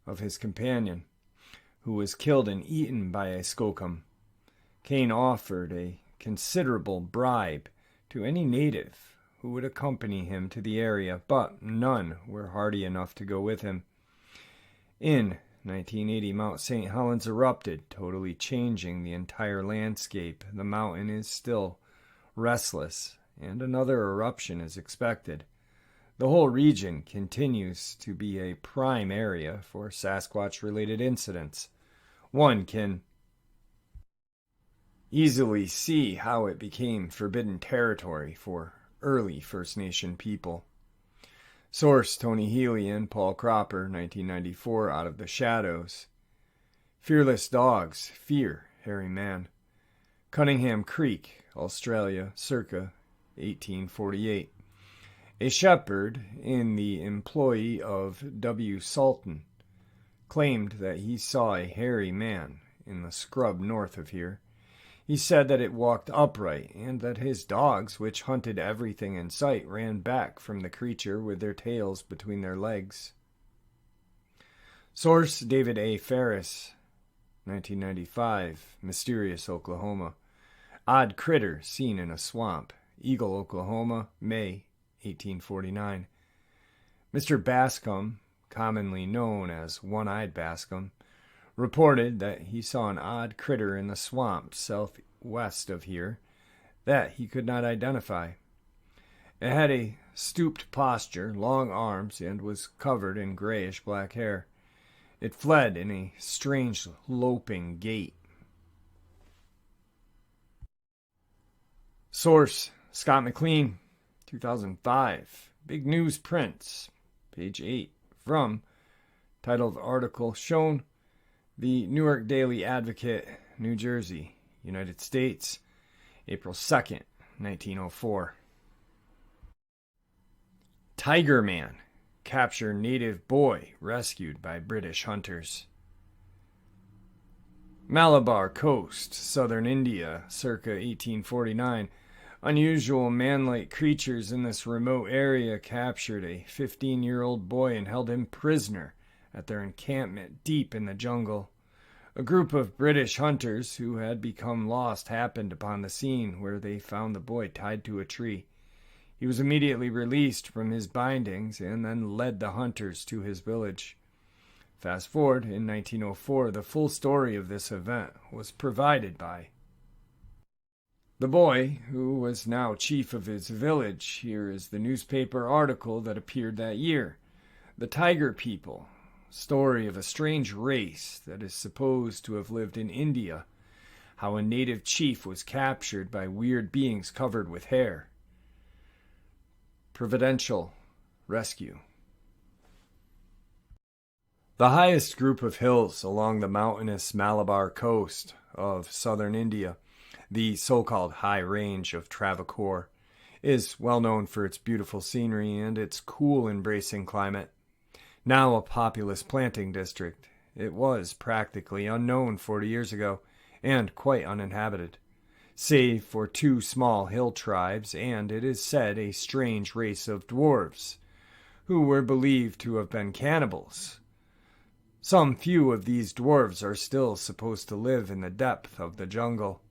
of his companion, who was killed and eaten by a Skokum. Kane offered a considerable bribe to any native who would accompany him to the area, but none were hardy enough to go with him. In 1980, Mount St. Helens erupted, totally changing the entire landscape. The mountain is still restless, and another eruption is expected. The whole region continues to be a prime area for Sasquatch-related incidents. One can easily see how it became forbidden territory for early First Nation people. Source: Tony Healy and Paul Cropper, 1994, Out of the Shadows. Fearless dogs fear hairy man. Cunningham Creek, Australia, circa 1848. A shepherd in the employ of W. Sultan claimed that he saw a hairy man in the scrub north of here. He said that it walked upright and that his dogs, which hunted everything in sight, ran back from the creature with their tails between their legs. Source: David A. Ferris, 1995, Mysterious, Oklahoma. Odd critter seen in a swamp. Eagle, Oklahoma, May 1849. Mr. Bascom, commonly known as One-Eyed Bascom, reported that he saw an odd critter in the swamp southwest of here that he could not identify. It had a stooped posture, long arms, and was covered in grayish-black hair. It fled in a strange loping gait. Source: Scott McLean, 2005. Big News Prints, page 8. From titled article shown the Newark Daily Advocate, New Jersey, United States, April 2nd, 1904. Tiger Man capture native boy rescued by British hunters. Malabar Coast, southern India, circa 1849. Unusual man-like creatures in this remote area captured a 15-year-old boy and held him prisoner at their encampment deep in the jungle. A group of British hunters who had become lost happened upon the scene, where they found the boy tied to a tree. He was immediately released from his bindings and then led the hunters to his village. Fast forward, in 1904, the full story of this event was provided by the boy, who was now chief of his village. Here is the newspaper article that appeared that year. The Tiger People, story of a strange race that is supposed to have lived in India, how a native chief was captured by weird beings covered with hair. Providential rescue. The highest group of hills along the mountainous Malabar coast of southern India, the so-called high range of Travancore, is well known for its beautiful scenery and its cool, embracing climate. Now a populous planting district, it was practically unknown 40 years ago and quite uninhabited, save for two small hill tribes and, it is said, a strange race of dwarves, who were believed to have been cannibals. Some few of these dwarves are still supposed to live in the depth of the jungle.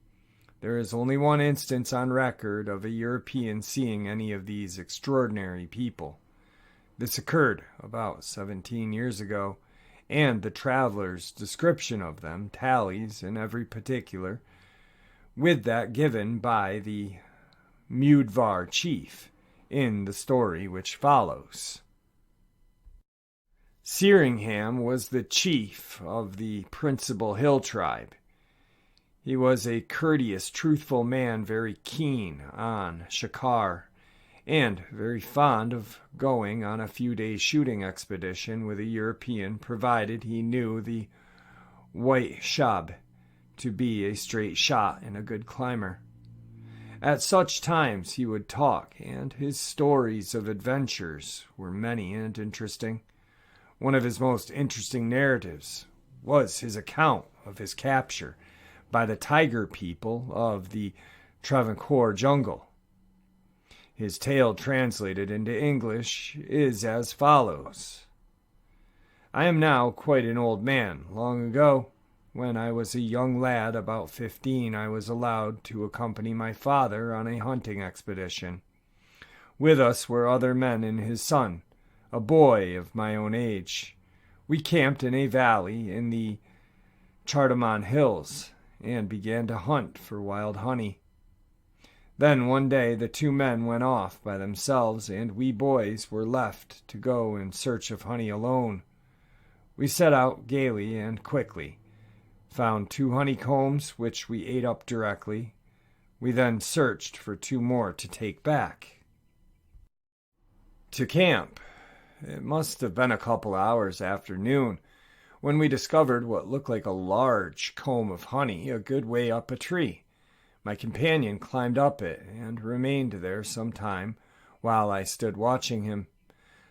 There is only one instance on record of a European seeing any of these extraordinary people. This occurred about 17 years ago, and the traveler's description of them tallies in every particular with that given by the Mudvar chief in the story which follows. Seringham was the chief of the principal hill tribe. He was a courteous, truthful man, very keen on shikar, and very fond of going on a few days' shooting expedition with a European, provided he knew the white shab to be a straight shot and a good climber. At such times he would talk, and his stories of adventures were many and interesting. One of his most interesting narratives was his account of his capture by the Tiger People of the Travancore jungle. His tale, translated into English, is as follows. I am now quite an old man. Long ago, when I was a young lad, about 15, I was allowed to accompany my father on a hunting expedition. With us were other men and his son, a boy of my own age. We camped in a valley in the Chardaman Hills and began to hunt for wild honey. Then one day the two men went off by themselves, and we boys were left to go in search of honey alone. We set out gaily and quickly, found 2 honeycombs, which we ate up directly. We then searched for 2 more to take back to camp. It must have been a couple hours after noon when we discovered what looked like a large comb of honey a good way up a tree. My companion climbed up it and remained there some time while I stood watching him.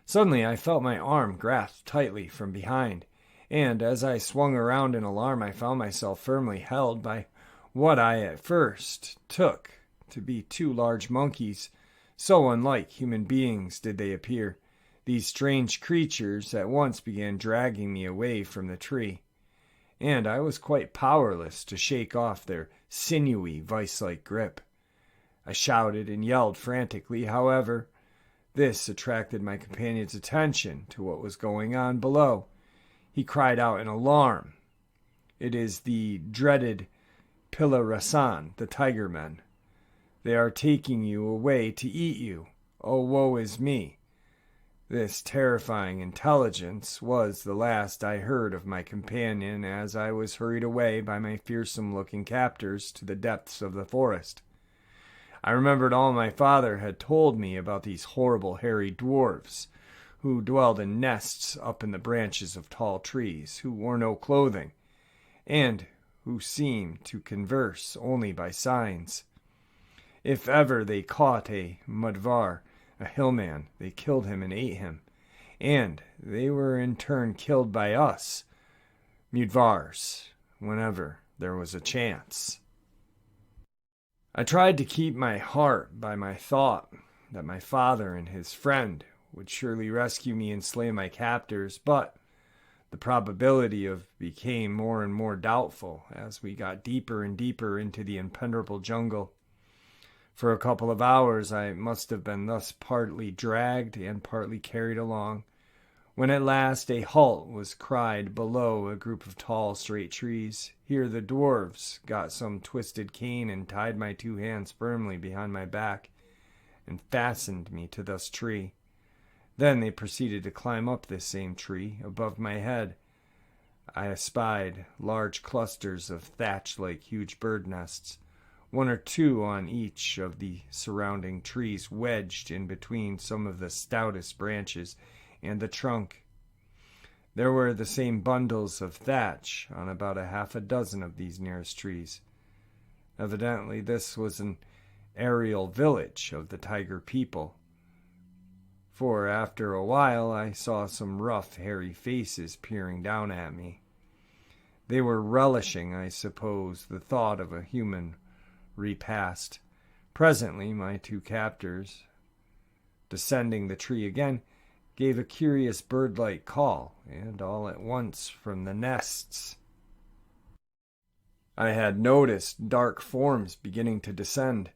Suddenly I felt my arm grasped tightly from behind, and as I swung around in alarm I found myself firmly held by what I at first took to be 2 large monkeys. So unlike human beings did they appear. These strange creatures at once began dragging me away from the tree, and I was quite powerless to shake off their sinewy, vice-like grip. I shouted and yelled frantically. However, this attracted my companion's attention to what was going on below. He cried out in alarm. It is the dreaded Pilarasan, the tiger men. They are taking you away to eat you. Oh, woe is me. This terrifying intelligence was the last I heard of my companion as I was hurried away by my fearsome-looking captors to the depths of the forest. I remembered all my father had told me about these horrible hairy dwarfs who dwelled in nests up in the branches of tall trees, who wore no clothing, and who seemed to converse only by signs. If ever they caught a Mudvar, a hillman, they killed him and ate him, and they were in turn killed by us, Mudvars, whenever there was a chance. I tried to keep my heart by my thought that my father and his friend would surely rescue me and slay my captors, but the probability of became more and more doubtful as we got deeper and deeper into the impenetrable jungle. For a couple of hours I must have been thus partly dragged and partly carried along, when at last a halt was cried below a group of tall, straight trees. Here the dwarves got some twisted cane and tied my 2 hands firmly behind my back and fastened me to this tree. Then they proceeded to climb up this same tree. Above my head I espied large clusters of thatch like huge bird nests, 1 or 2 on each of the surrounding trees, wedged in between some of the stoutest branches and the trunk. There were the same bundles of thatch on about a half a dozen of these nearest trees. Evidently this was an aerial village of the tiger people, for after a while I saw some rough, hairy faces peering down at me. They were relishing, I suppose, the thought of a human repast. Presently my 2 captors, descending the tree again, gave a curious bird-like call, and all at once from the nests I had noticed dark forms beginning to descend.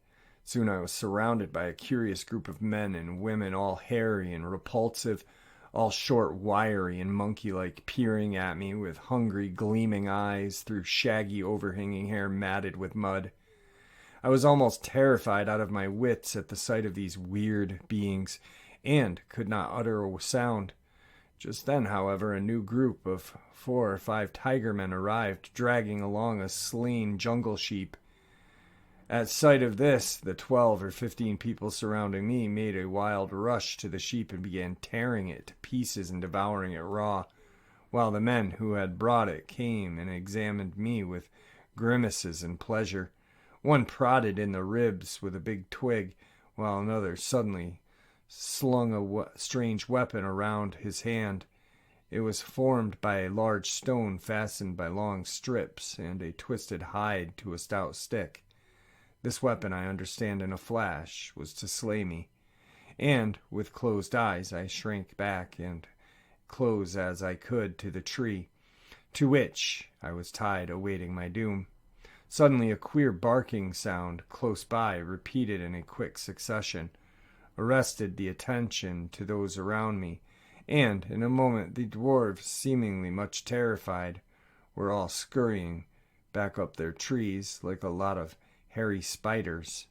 Soon I was surrounded by a curious group of men and women, all hairy and repulsive, all short, wiry, and monkey-like, peering at me with hungry, gleaming eyes through shaggy, overhanging hair matted with mud. I was almost terrified out of my wits at the sight of these weird beings, and could not utter a sound. Just then, however, a new group of 4 or 5 tiger men arrived, dragging along a slain jungle sheep. At sight of this, the 12 or 15 people surrounding me made a wild rush to the sheep and began tearing it to pieces and devouring it raw, while the men who had brought it came and examined me with grimaces and pleasure. One prodded in the ribs with a big twig, while another suddenly slung a strange weapon around his hand. It was formed by a large stone fastened by long strips and a twisted hide to a stout stick. This weapon, I understand in a flash, was to slay me, and with closed eyes I shrank back and close as I could to the tree, to which I was tied awaiting my doom. Suddenly a queer barking sound close by, repeated in a quick succession, arrested the attention to those around me, and in a moment the dwarves, seemingly much terrified, were all scurrying back up their trees like a lot of hairy spiders.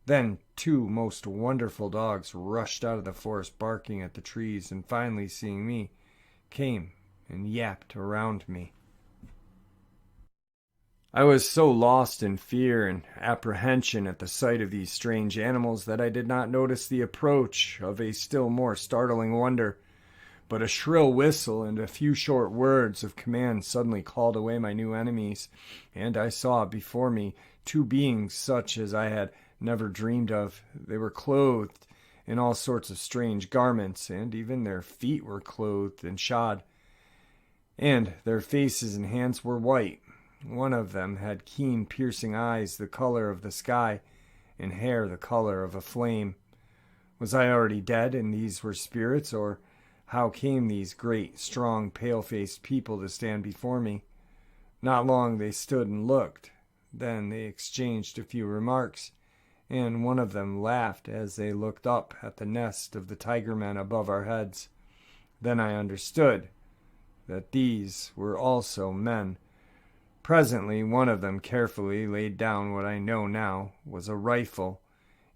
Then 2 most wonderful dogs rushed out of the forest barking at the trees, and finally seeing me, came and yapped around me. I was so lost in fear and apprehension at the sight of these strange animals that I did not notice the approach of a still more startling wonder. But a shrill whistle and a few short words of command suddenly called away my new enemies, and I saw before me 2 beings such as I had never dreamed of. They were clothed in all sorts of strange garments, and even their feet were clothed and shod, and their faces and hands were white. One of them had keen, piercing eyes the color of the sky, and hair the color of a flame. Was I already dead, and these were spirits, or how came these great, strong, pale-faced people to stand before me? Not long they stood and looked. Then they exchanged a few remarks, and one of them laughed as they looked up at the nest of the tiger men above our heads. Then I understood that these were also men. Presently one of them carefully laid down what I know now was a rifle,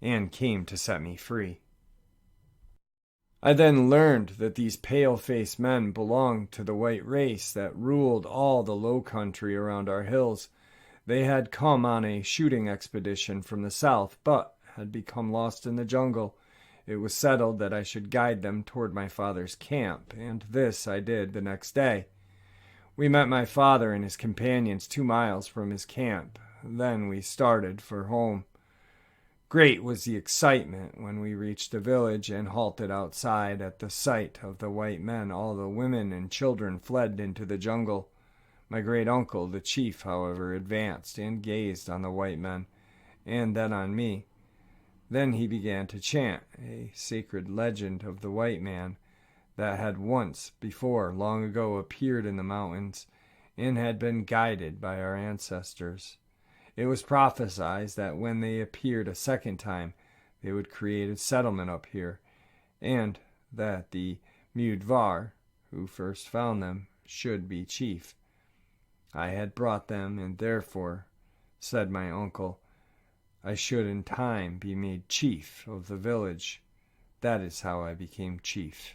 and came to set me free. I then learned that these pale-faced men belonged to the white race that ruled all the low country around our hills. They had come on a shooting expedition from the south, but had become lost in the jungle. It was settled that I should guide them toward my father's camp, and this I did the next day. We met my father and his companions 2 miles from his camp. Then we started for home. Great was the excitement when we reached the village and halted outside. At the sight of the white men, all the women and children fled into the jungle. My great uncle, the chief, however, advanced and gazed on the white men, and then on me. Then he began to chant a sacred legend of the white man that had once before long ago appeared in the mountains and had been guided by our ancestors. It was prophesied that when they appeared a second time, they would create a settlement up here, and that the Mudvar, who first found them, should be chief. I had brought them, and therefore, said my uncle, I should in time be made chief of the village. That is how I became chief.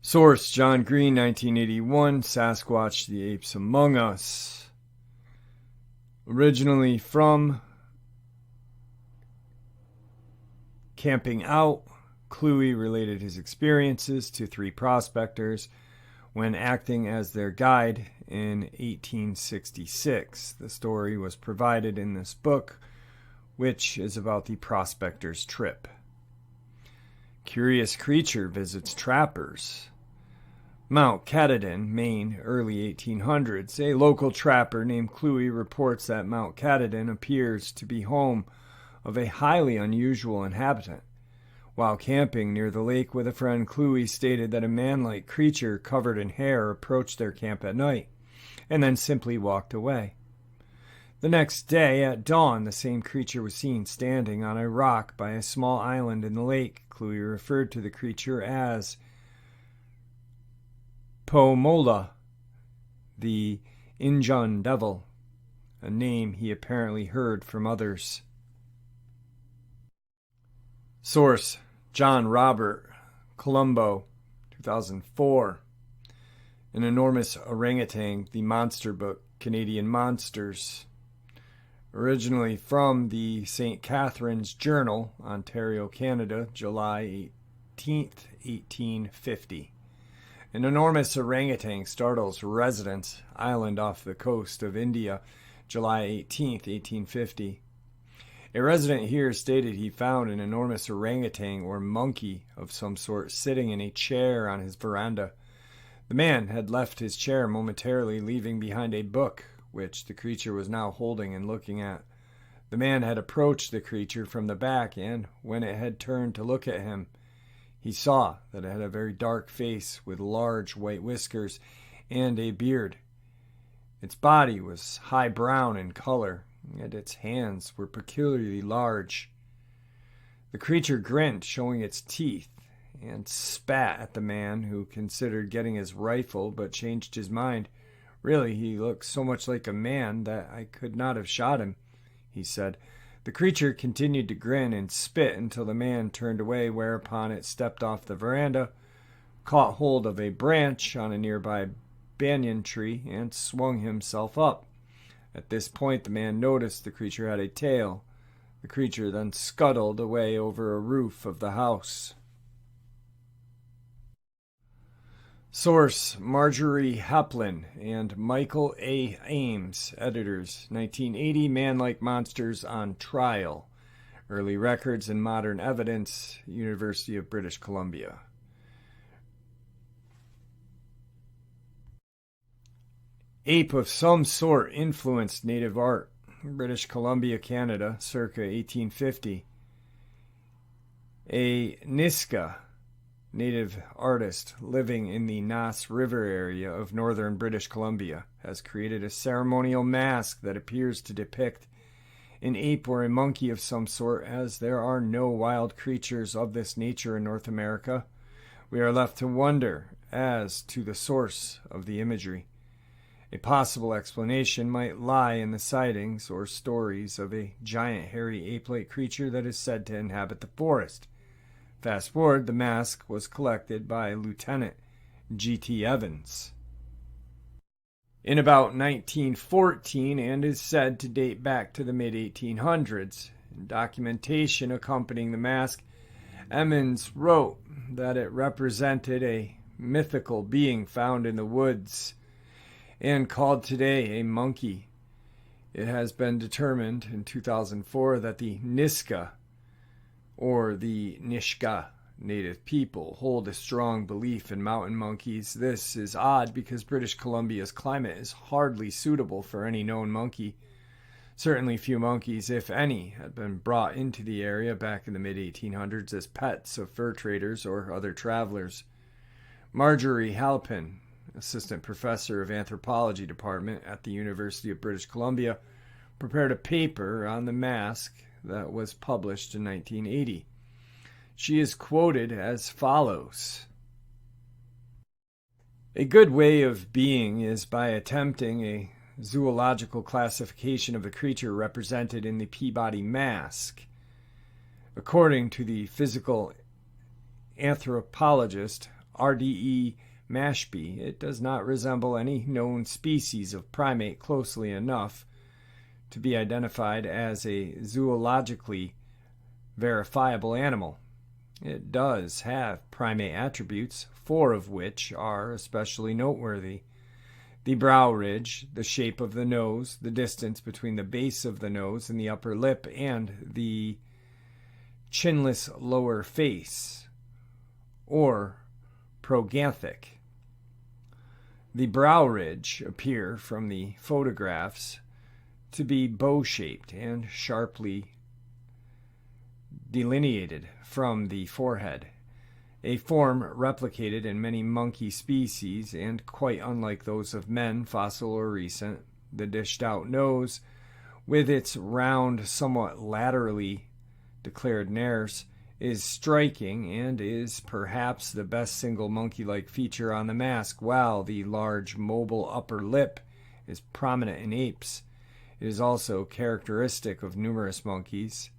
Source: John Green, 1981, Sasquatch, The Apes Among Us. Originally from Camping Out, Cluey related his experiences to 3 prospectors when acting as their guide in 1866. The story was provided in this book, which is about the prospector's trip. Curious creature visits trappers. Mount Katahdin, Maine, early 1800s. A local trapper named Cluey reports that Mount Katahdin appears to be home of a highly unusual inhabitant. While camping near the lake with a friend, Cluey stated that a man-like creature covered in hair approached their camp at night and then simply walked away. The next day at dawn, the same creature was seen standing on a rock by a small island in the lake. Cluey referred to the creature as Pomola, the Injun devil, a name he apparently heard from others. Source: John Robert, Colombo, 2004. An enormous orangutan, the monster book, Canadian Monsters. Originally from the St. Catherine's Journal, Ontario, Canada, July 18th, 1850. An enormous orangutan startles residents, island off the coast of India, July 18th, 1850. A resident here stated he found an enormous orangutan or monkey of some sort sitting in a chair on his veranda. The man had left his chair momentarily, leaving behind a book, which the creature was now holding and looking at. The man had approached the creature from the back, and when it had turned to look at him, he saw that it had a very dark face with large white whiskers and a beard. Its body was high brown in color, and its hands were peculiarly large. The creature grinned, showing its teeth, and spat at the man, who considered getting his rifle but changed his mind. Really, he looked so much like a man that I could not have shot him, he said. The creature continued to grin and spit until the man turned away, whereupon it stepped off the veranda, caught hold of a branch on a nearby banyan tree, and swung himself up. At this point, the man noticed the creature had a tail. The creature then scuttled away over a roof of the house. Source: Marjorie Haplin and Michael A. Ames, editors, 1980, Man-Like Monsters on Trial. Early Records and Modern Evidence, University of British Columbia. Ape of some sort influenced native art. British Columbia, Canada, circa 1850. A Niska native artist living in the Nass River area of northern British Columbia has created a ceremonial mask that appears to depict an ape or a monkey of some sort. As there are no wild creatures of this nature in North America, we are left to wonder as to the source of the imagery. A possible explanation might lie in the sightings or stories of a giant hairy ape-like creature that is said to inhabit the forest. Fast forward, the mask was collected by Lieutenant G.T. Evans in about 1914 and is said to date back to the mid-1800s. In documentation accompanying the mask, Emmons wrote that it represented a mythical being found in the woods and called today a monkey. It has been determined in 2004 that the Niska, or the Nishka native people, hold a strong belief in mountain monkeys. This is odd because British Columbia's climate is hardly suitable for any known monkey. Certainly few monkeys, if any, had been brought into the area back in the mid-1800s as pets of fur traders or other travelers. Marjorie Halpin, assistant professor of anthropology department at the University of British Columbia, prepared a paper on the mask that was published in 1980. She is quoted as follows: "A good way of being is by attempting a zoological classification of the creature represented in the Peabody mask. According to the physical anthropologist R.D.E. Mashby, it does not resemble any known species of primate closely enough to be identified as a zoologically verifiable animal. It does have primate attributes, 4 of which are especially noteworthy: the brow ridge, the shape of the nose, the distance between the base of the nose and the upper lip, and the chinless lower face, or proganthic. The brow ridge appear from the photographs to be bow-shaped and sharply delineated from the forehead, a form replicated in many monkey species and quite unlike those of men, fossil or recent. The dished-out nose, with its round, somewhat laterally declared nares, is striking and is perhaps the best single monkey-like feature on the mask, while the large mobile upper lip is prominent in apes. It is also characteristic of numerous monkeys.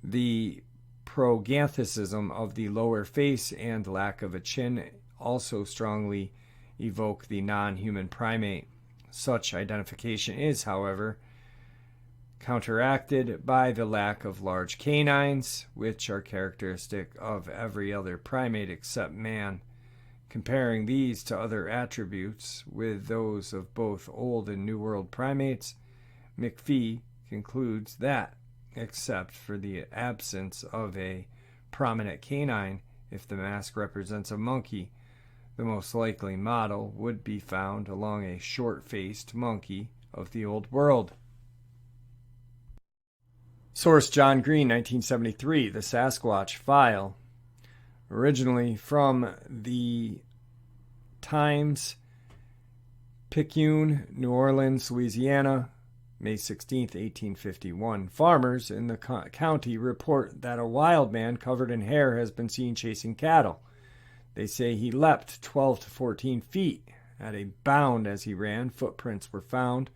The proganthicism of the lower face and lack of a chin also strongly evoke the non-human primate. Such identification is, however, counteracted by the lack of large canines, which are characteristic of every other primate except man. Comparing these to other attributes with those of both Old and New World primates, McPhee concludes that, except for the absence of a prominent canine, if the mask represents a monkey, the most likely model would be found along a short-faced monkey of the Old World." Source: John Green, 1973, The Sasquatch File. Originally from the Times, Picayune, New Orleans, Louisiana, May 16, 1851. Farmers in the county report that a wild man covered in hair has been seen chasing cattle. They say he leapt 12 to 14 feet at a bound as he ran. Footprints were found.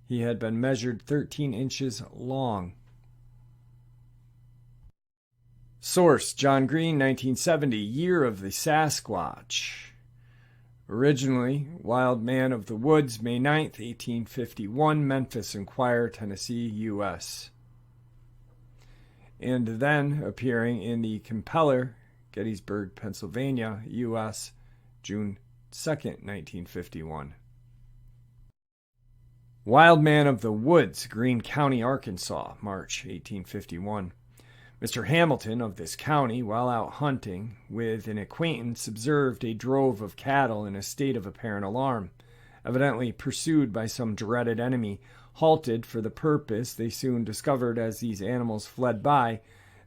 He had been measured 13 inches long. Source: John Green, 1970, Year of the Sasquatch. Originally, Wild Man of the Woods, May 9, 1851, Memphis Enquirer, Tennessee, U.S. And then appearing in the Compeller, Gettysburg, Pennsylvania, U.S., June 2, 1951. Wild Man of the Woods, Greene County, Arkansas, March 1851. Mr. Hamilton of this county, while out hunting with an acquaintance, observed a drove of cattle in a state of apparent alarm. Evidently pursued by some dreaded enemy, halted for the purpose, they soon discovered as these animals fled by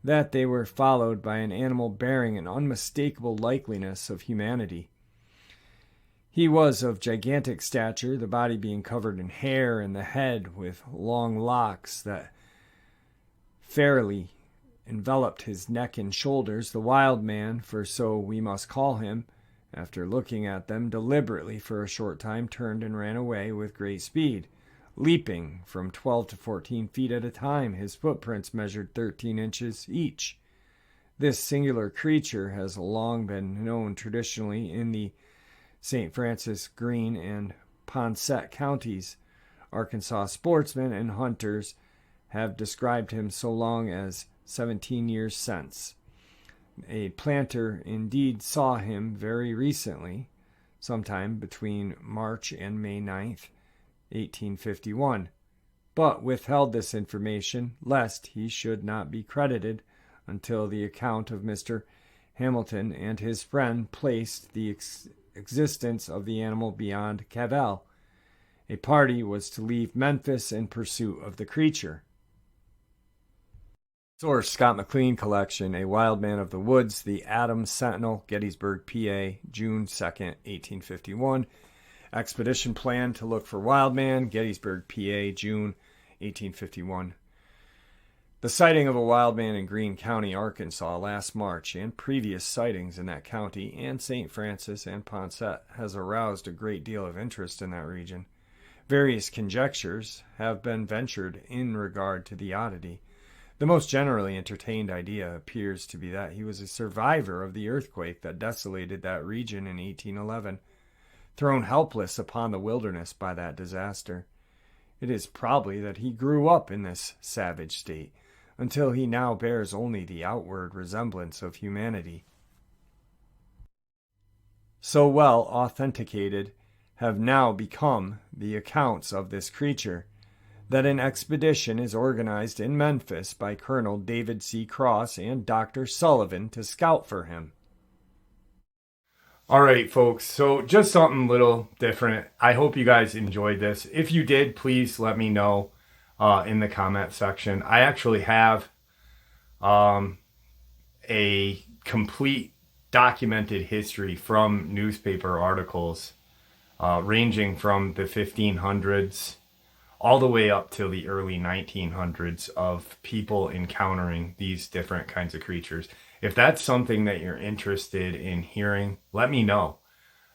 that they were followed by an animal bearing an unmistakable likeness of humanity. He was of gigantic stature, the body being covered in hair, and the head with long locks that fairly enveloped his neck and shoulders. The wild man, for so we must call him, after looking at them deliberately for a short time, turned and ran away with great speed, leaping from 12 to 14 feet at a time. His footprints measured 13 inches each. This singular creature has long been known traditionally in the St. Francis, Greene, and Poinsett counties. Arkansas sportsmen and hunters have described him so long as 17 years since. A planter indeed saw him very recently, sometime between March and May 9th, 1851, but withheld this information lest he should not be credited until the account of Mr. Hamilton and his friend placed the existence of the animal beyond cavil. A party was to leave Memphis in pursuit of the creature. Source: Scott McLean Collection, A Wild Man of the Woods, The Adams Sentinel, Gettysburg, PA, June 2nd, 1851. Expedition Plan to Look for Wild Man, Gettysburg, PA, June 1851. The sighting of a wild man in Greene County, Arkansas last March, and previous sightings in that county and St. Francis and Poinsett has aroused a great deal of interest in that region. Various conjectures have been ventured in regard to the oddity. The most generally entertained idea appears to be that he was a survivor of the earthquake that desolated that region in 1811, thrown helpless upon the wilderness by that disaster. It is probably that he grew up in this savage state, until he now bears only the outward resemblance of humanity. So well authenticated have now become the accounts of this creature, that an expedition is organized in Memphis by Colonel David C. Cross and Dr. Sullivan to scout for him. All right, folks, so just something a little different. I hope you guys enjoyed this. If you did, please let me know in the comment section. I actually have a complete documented history from newspaper articles ranging from the 1500s all the way up till the early 1900s of people encountering these different kinds of creatures. If that's something that you're interested in hearing, let me know.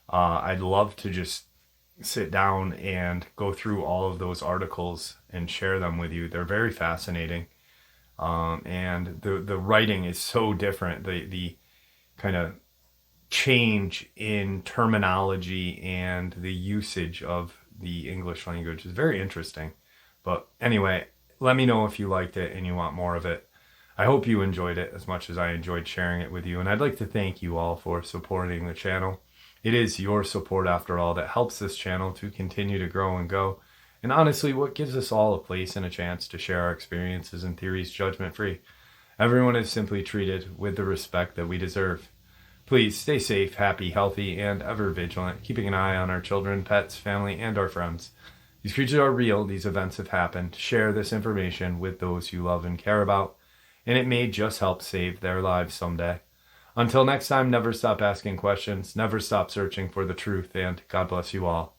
I'd love to just sit down and go through all of those articles and share them with you. They're very fascinating. And the writing is so different. The kind of change in terminology and the usage of the English language is very interesting. But anyway, let me know if you liked it and you want more of it. I hope you enjoyed it as much as I enjoyed sharing it with you. And I'd like to thank you all for supporting the channel. It is your support, after all, that helps this channel to continue to grow and go. And honestly, what gives us all a place and a chance to share our experiences and theories judgment-free. Everyone is simply treated with the respect that we deserve. Please stay safe, happy, healthy, and ever vigilant, keeping an eye on our children, pets, family, and our friends. These creatures are real. These events have happened. Share this information with those you love and care about, and it may just help save their lives someday. Until next time, never stop asking questions, never stop searching for the truth, and God bless you all.